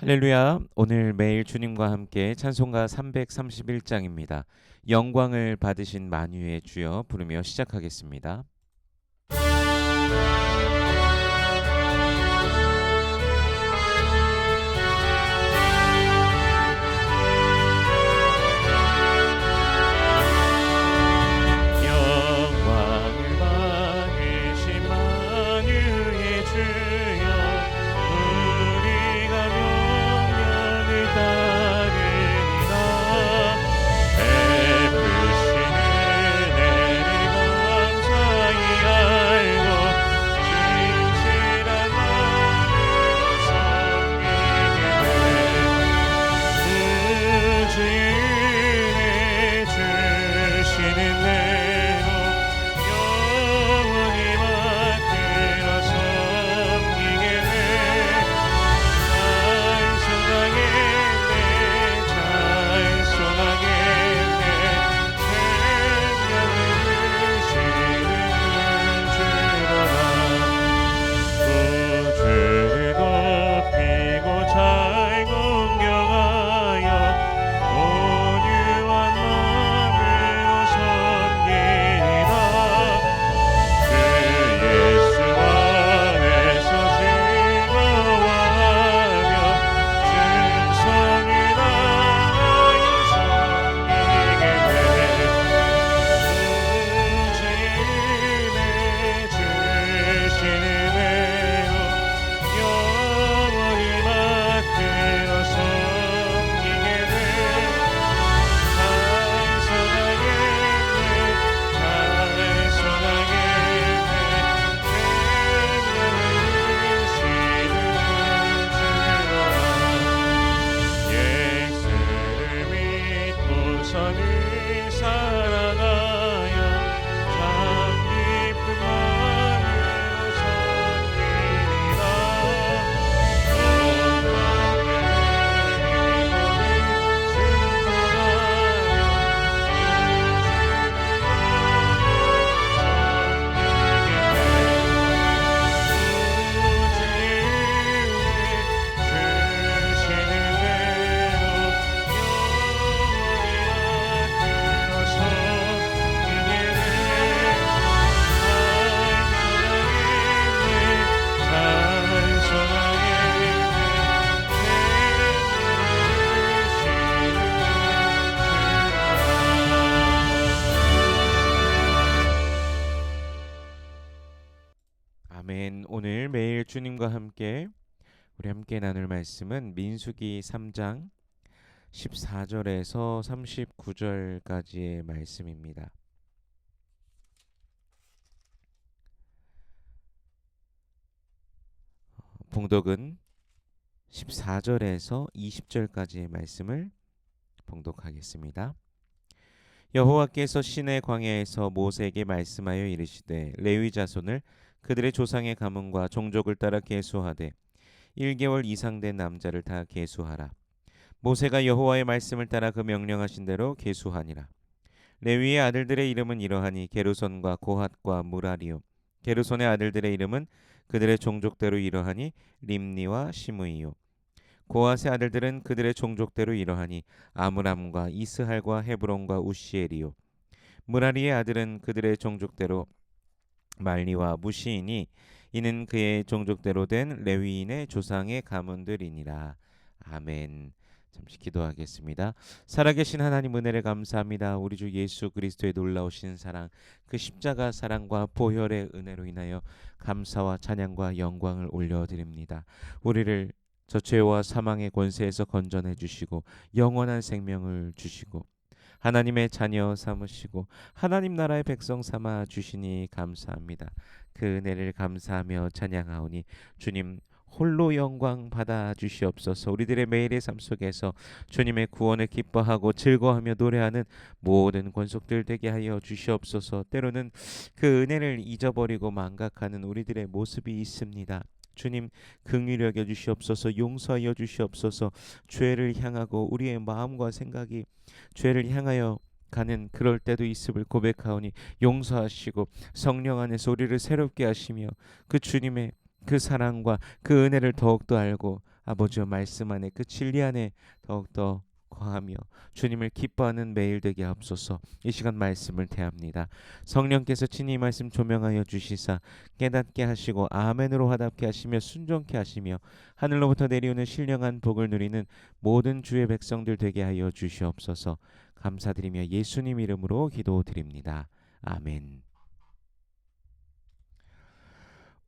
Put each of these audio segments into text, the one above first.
할렐루야. 오늘 매일 주님과 함께 찬송가 331장입니다. 영광을 받으신 만유의 주여 부르며 시작하겠습니다. 영광을 받으신 만유의 주여 우리가 명령을 따르리라. 베푸신 은혜를 감사히 알고 진실한 마음으로 섬기게 돼. 주의 은혜 주시는 대로 영원히 받들어 섬기게 돼. 찬송하겠네 찬송하겠네 생명을 주시는 주로라. 우주를 덮이고 잘 공경하여 온유한 마음으로 섬기리라. 그 예수 안에서 즐거워하며 충성을 다하여 섬기게 돼. 주의 은혜 주시는 대로 영원히 받들어 섬기게 돼. 찬송하겠네 찬송하겠네 생명을 주시는 주로라. 예수를 믿고서는 살아가여 참 깊은 마음으로 섬기리라. 아멘. 오늘 매일 주님과 함께 우리 함께 나눌 말씀은 민수기 3장 14절에서 39절까지의 말씀입니다. 봉독은 14절에서 20절까지의 말씀을 봉독하겠습니다. 여호와께서 시내 광야에서 모세에게 말씀하여 이르시되 레위 자손을 그들의 조상의 가문과 종족을 따라 계수하되 1개월 이상 된 남자를 다 계수하라. 모세가 여호와의 말씀을 따라 그 명령하신 대로 계수하니라. 레위의 아들들의 이름은 이러하니 게르손과 고핫과 무라리요. 게르손의 아들들의 이름은 그들의 종족대로 이러하니 림니와 시므이요. 고핫의 아들들은 그들의 종족대로 이러하니 아므람과 이스할과 헤브론과 우시엘이요. 무라리의 아들은 그들의 종족대로 말리와 무시이니 이는 그의 종족대로 된 레위인의 조상의 가문들이니라. 아멘. 잠시 기도하겠습니다. 살아계신 하나님 은혜를 감사합니다. 우리 주 예수 그리스도의 놀라우신 사랑, 그 십자가 사랑과 보혈의 은혜로 인하여 감사와 찬양과 영광을 올려드립니다. 우리를 저 죄와 사망의 권세에서 건져내 주시고 영원한 생명을 주시고 하나님의 자녀 삼으시고 하나님 나라의 백성 삼아 주시니 감사합니다. 그 은혜를 감사하며 찬양하오니 주님 홀로 영광 받아 주시옵소서. 우리들의 매일의 삶 속에서 주님의 구원을 기뻐하고 즐거워하며 노래하는 모든 권속들 되게 하여 주시옵소서. 때로는 그 은혜를 잊어버리고 망각하는 우리들의 모습이 있습니다. 주님 긍휼히 여겨 주시옵소서. 용서하여 주시옵소서. 죄를 향하고 우리의 마음과 생각이 죄를 향하여 가는 그럴 때도 있음을 고백하오니 용서하시고 성령 안에서 우리를 새롭게 하시며 그 주님의 그 사랑과 그 은혜를 더욱더 알고 아버지의 말씀 안에 그 진리 안에 더욱더 거하며 주님을 기뻐하는 매일 되게 하옵소서. 이 시간 말씀을 대합니다. 성령께서 친히 이 말씀 조명하여 주시사 깨닫게 하시고 아멘으로 화답게 하시며 순종케 하시며 하늘로부터 내려오는 신령한 복을 누리는 모든 주의 백성들 되게 하여 주시옵소서. 감사드리며 예수님 이름으로 기도드립니다. 아멘.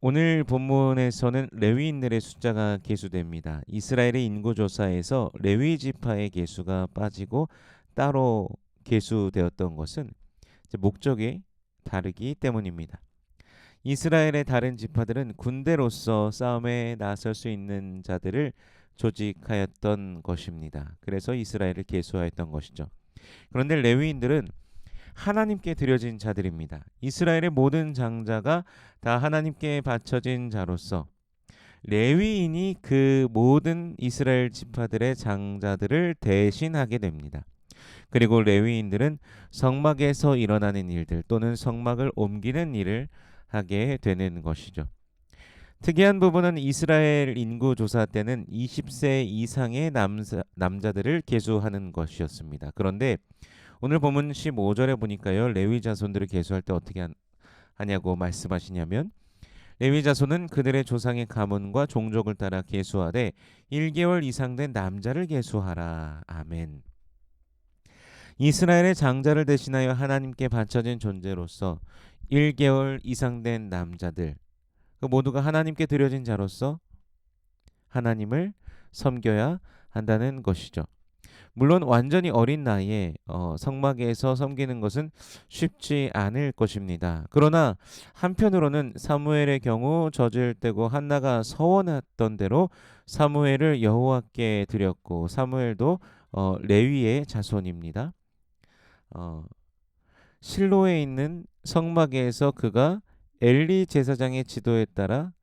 오늘 본문에서는 레위인들의 숫자가 계수됩니다. 이스라엘의 인구조사에서 레위 지파의 계수가 빠지고 따로 계수되었던 것은 목적이 다르기 때문입니다. 이스라엘의 다른 지파들은 군대로서 싸움에 나설 수 있는 자들을 조직하였던 것입니다. 그래서 이스라엘을 계수하였던 것이죠. 그런데 레위인들은 하나님께 드려진 자들입니다. 이스라엘의 모든 장자가 다 하나님께 바쳐진 자로서 레위인이 그 모든 이스라엘 지파들의 장자들을 대신하게 됩니다. 그리고 레위인들은 성막에서 일어나는 일들 또는 성막을 옮기는 일을 하게 되는 것이죠. 특이한 부분은 이스라엘 인구 조사 때는 20세 이상의 남자들을 계수하는 것이었습니다. 그런데 오늘 본문 15절에 보니까요. 레위 자손들을 계수할 때 어떻게 하냐고 말씀하시냐면 레위 자손은 그들의 조상의 가문과 종족을 따라 계수하되 1개월 이상 된 남자를 계수하라. 아멘. 이스라엘의 장자를 대신하여 하나님께 바쳐진 존재로서 1개월 이상 된 남자들 그 모두가 하나님께 드려진 자로서 하나님을 섬겨야 한다는 것이죠. 물론 완전히 어린 나이에 성막에서 섬기는 것은 쉽지 않을 것입니다. 그러나 한편으로는 사무엘의 경우 젖을 떼고 한나가 서원했던 대로 사무엘을 여호와께 드렸고 사무엘도 레위의 자손입니다. 실로에 있는 성막에서 그가 엘리 제사장의 지도에 따라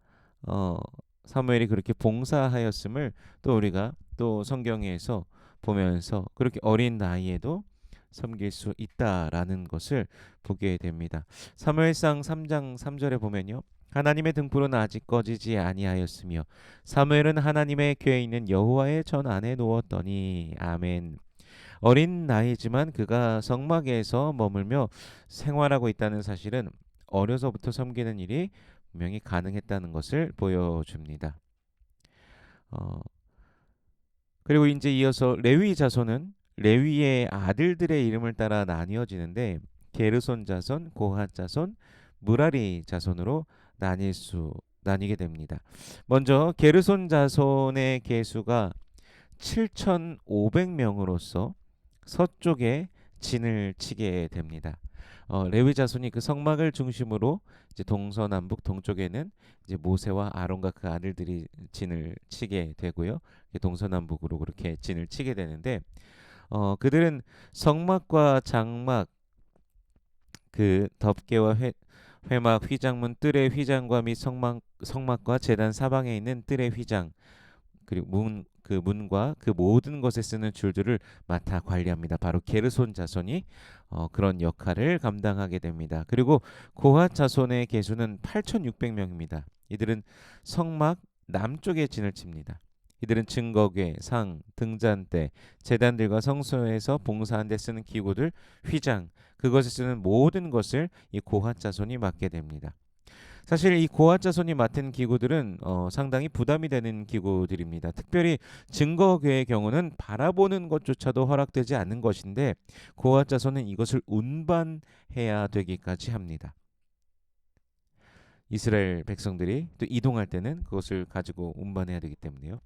사무엘이 그렇게 봉사하였음을 또 우리가 또 성경에서 보면서 그렇게 어린 나이에도 섬길 수 있다라는 것을 보게 됩니다. 사무엘상 3장 3절에 보면요. 하나님의 등불은 아직 꺼지지 아니하였으며 사무엘은 하나님의 궤에 있는 여호와의 전 안에 누웠더니 아멘. 어린 나이지만 그가 성막에서 머물며 생활하고 있다는 사실은 어려서부터 섬기는 일이 분명히 가능했다는 것을 보여줍니다. 그리고 이제 이어서 레위 자손은 레위의 아들들의 이름을 따라 나뉘어지는데 게르손 자손, 고핫 자손, 무라리 자손으로 나뉘게 됩니다. 먼저 게르손 자손의 계수가 7,500명으로서 서쪽에 진을 치게 됩니다. 레위 자손이 그 성막을 중심으로 이제 동서남북 동쪽에는 이제 모세와 아론과 그 아들들이 진을 치게 되고요. 동서남북으로 그렇게 진을 치게 되는데 그들은 성막과 장막 그 덮개와 회막 휘장문 뜰의 휘장과 및 성막과 제단 사방에 있는 뜰의 휘장 그리고 그 문과 그 모든 것에 쓰는 줄들을 맡아 관리합니다. 바로 게르손 자손이 그런 역할을 감당하게 됩니다. 그리고 고핫 자손의 계수는 8,600명입니다. 이들은 성막 남쪽에 진을 칩니다. 이들은 증거궤, 상, 등잔대, 제단들과 성소에서 봉사하는 데 쓰는 기구들, 휘장, 그것에 쓰는 모든 것을 이 고핫 자손이 맡게 됩니다. 사실 이 고핫 자손이 맡은 기구들은 상당히 부담이 되는 기구들입니다. 특별히 증거궤의 경우는 바라보는 것조차도 허락되지 않는 것인데 고핫 자손은 이것을 운반해야 되기까지 합니다. 이스라엘 백성들이 또 이동할 때는 그것을 가지고 운반해야 되기 때문에요.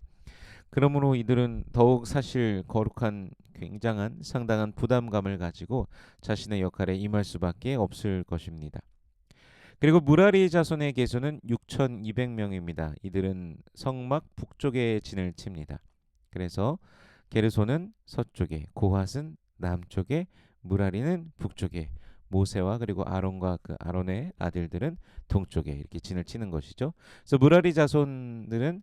그러므로 이들은 더욱 사실 거룩한 굉장한 상당한 부담감을 가지고 자신의 역할에 임할 수밖에 없을 것입니다. 그리고 무라리 자손의 계수는 6,200명입니다. 이들은 성막 북쪽에 진을 칩니다. 그래서 게르손은 서쪽에, 고핫은 남쪽에, 무라리는 북쪽에, 모세와 그리고 아론과 그 아론의 아들들은 동쪽에 이렇게 진을 치는 것이죠. 그래서 무라리 자손들은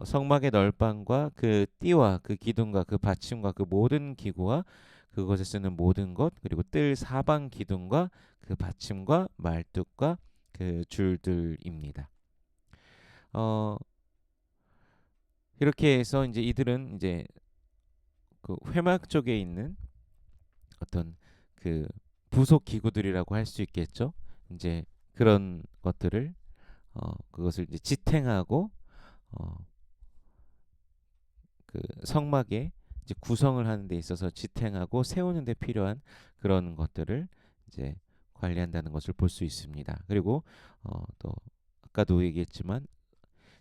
성막의 널방과 그 띠와 그 기둥과 그 받침과 그 모든 기구와 그것에 쓰는 모든 것 그리고 뜰 사방 기둥과 그 받침과 말뚝과 그 줄들입니다. 이렇게 해서 이제 이들은 이제 그 회막 쪽에 있는 어떤 그 부속 기구들이라고 할 수 있겠죠. 이제 그런 것들을 그것을 이제 지탱하고 어, 그 성막에 이제 구성을 하는 데 있어서 지탱하고 세우는 데 필요한 그런 것들을 이제 관리한다는 것을 볼 수 있습니다. 그리고 또 아까도 얘기했지만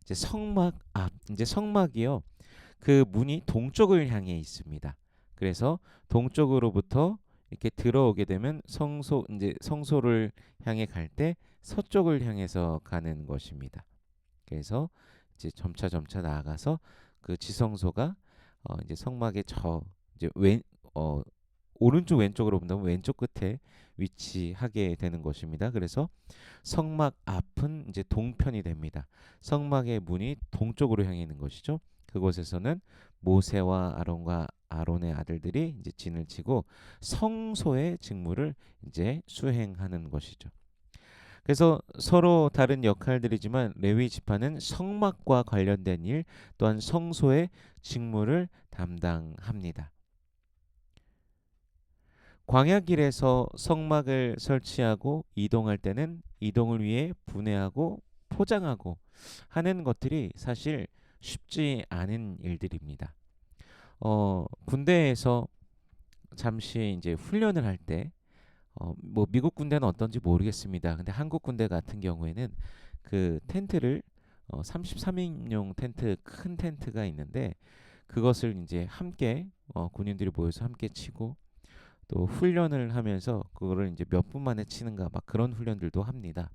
이제 성막 앞 이제 성막이요. 그 문이 동쪽을 향해 있습니다. 그래서 동쪽으로부터 이렇게 들어오게 되면 성소 이제 성소를 향해 갈 때 서쪽을 향해서 가는 것입니다. 그래서 이제 점차 나아가서 그 지성소가 이제 성막의 저 이제 왼 오른쪽 왼쪽으로 본다면 왼쪽 끝에 위치하게 되는 것입니다. 그래서 성막 앞은 이제 동편이 됩니다. 성막의 문이 동쪽으로 향해 있는 것이죠. 그곳에서는 모세와 아론과 아론의 아들들이 이제 진을 치고 성소의 직무를 이제 수행하는 것이죠. 그래서 서로 다른 역할들이지만 레위 지파는 성막과 관련된 일 또한 성소의 직무를 담당합니다. 광야길에서 성막을 설치하고 이동할 때는 이동을 위해 분해하고 포장하고 하는 것들이 사실 쉽지 않은 일들입니다. 군대에서 잠시 이제 훈련을 할 때, 뭐 미국 군대는 어떤지 모르겠습니다. 근데 한국 군대 같은 경우에는 그 텐트를 33인용 텐트 큰 텐트가 있는데 그것을 이제 함께 군인들이 모여서 함께 치고 또 훈련을 하면서 그거를 이제 몇 분 만에 치는가 막 그런 훈련들도 합니다.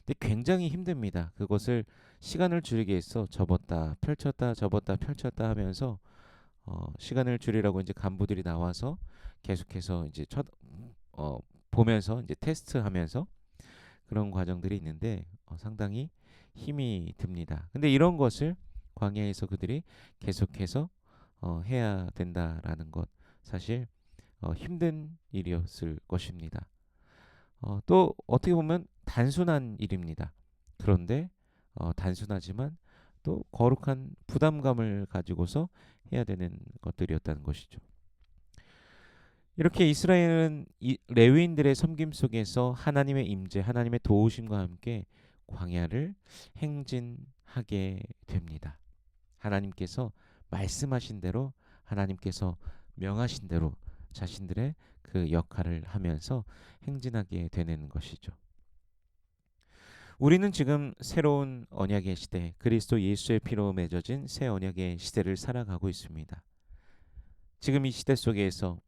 근데 굉장히 힘듭니다. 그것을 시간을 줄이기 위해서 접었다 펼쳤다 접었다 펼쳤다 하면서 시간을 줄이라고 이제 간부들이 나와서 계속해서 이제 보면서 이제 테스트하면서 그런 과정들이 있는데 상당히 힘이 듭니다. 근데 이런 것을 광야에서 그들이 계속해서 해야 된다라는 것 사실 힘든 일이었을 것입니다. 또 어떻게 보면 단순한 일입니다. 그런데 단순하지만 또 거룩한 부담감을 가지고서 해야 되는 것들이었다는 것이죠. 이렇게 이스라엘은 레위인들의 섬김 속에서 하나님의 임재, 하나님의 도우심과 함께 광야를 행진하게 됩니다. 하나님께서 말씀하신 대로 하나님께서 명하신 대로 자신들의 그 역할을 하면서 행진하게 되는 것이죠. 우리는 지금 새로운 언약의 시대, 그리스도 예수의 피로 맺어진 새 언약의 시대를 살아가고 있습니다. 지금 이 시대 속에서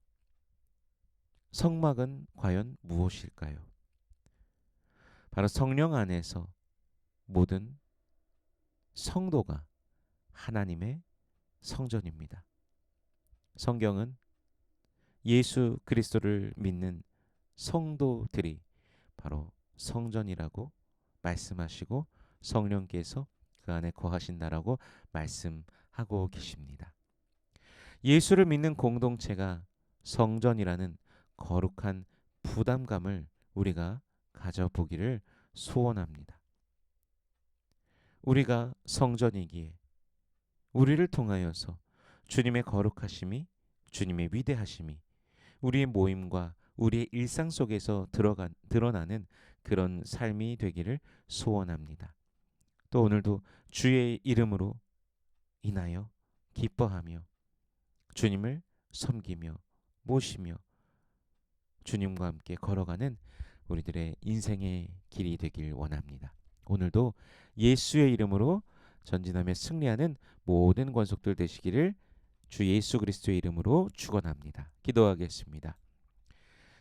성막은 과연 무엇일까요? 바로 성령 안에서 모든 성도가 하나님의 성전입니다. 성경은 예수 그리스도를 믿는 성도들이 바로 성전이라고 말씀하시고 성령께서 그 안에 거하신다라고 말씀하고 계십니다. 예수를 믿는 공동체가 성전이라는 거룩한 부담감을 우리가 가져보기를 소원합니다. 우리가 성전이기에 우리를 통하여서 주님의 거룩하심이 주님의 위대하심이 우리의 모임과 우리의 일상 속에서 드러나는 그런 삶이 되기를 소원합니다. 또 오늘도 주의 이름으로 인하여 기뻐하며 주님을 섬기며 모시며 주님과 함께 걸어가는 우리들의 인생의 길이 되길 원합니다. 오늘도 예수의 이름으로 전진하며 승리하는 모든 권속들 되시기를 주 예수 그리스도의 이름으로 축원합니다. 기도하겠습니다.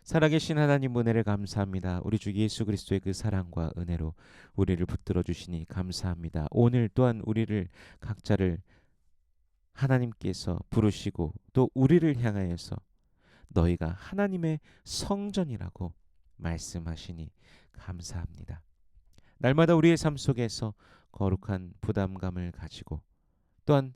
살아계신 하나님 은혜를 감사합니다. 우리 주 예수 그리스도의 그 사랑과 은혜로 우리를 붙들어 주시니 감사합니다. 오늘 또한 우리를 각자를 하나님께서 부르시고 또 우리를 향하여서 너희가 하나님의 성전이라고 말씀하시니 감사합니다. 날마다 우리의 삶 속에서 거룩한 부담감을 가지고 또한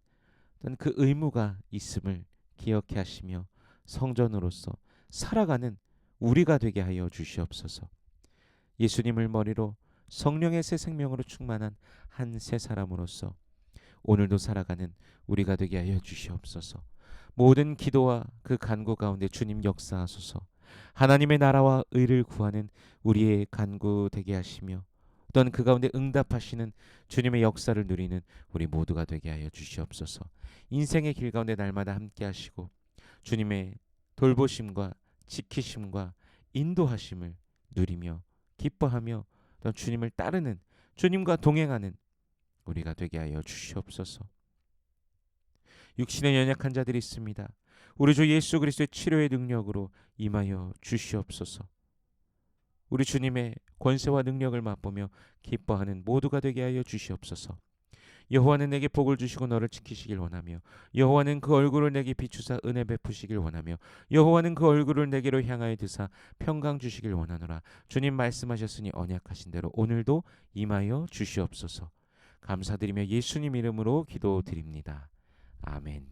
그 의무가 있음을 기억해 하시며 성전으로서 살아가는 우리가 되게 하여 주시옵소서. 예수님을 머리로 성령의 새 생명으로 충만한 한 새 사람으로서 오늘도 살아가는 우리가 되게 하여 주시옵소서. 모든 기도와 그 간구 가운데 주님 역사하소서. 하나님의 나라와 의를 구하는 우리의 간구 되게 하시며 또한 그 가운데 응답하시는 주님의 역사를 누리는 우리 모두가 되게 하여 주시옵소서. 인생의 길 가운데 날마다 함께 하시고 주님의 돌보심과 지키심과 인도하심을 누리며 기뻐하며 또 주님을 따르는, 주님과 동행하는 우리가 되게 하여 주시옵소서. 육신에 연약한 자들이 있습니다. 우리 주 예수 그리스도의 치료의 능력으로 임하여 주시옵소서. 우리 주님의 권세와 능력을 맛보며 기뻐하는 모두가 되게 하여 주시옵소서. 여호와는 내게 복을 주시고 너를 지키시길 원하며 여호와는 그 얼굴을 내게 비추사 은혜 베푸시길 원하며 여호와는 그 얼굴을 내게로 향하여 드사 평강 주시길 원하노라. 주님 말씀하셨으니 언약하신 대로 오늘도 임하여 주시옵소서. 감사드리며 예수님 이름으로 기도드립니다. 아멘.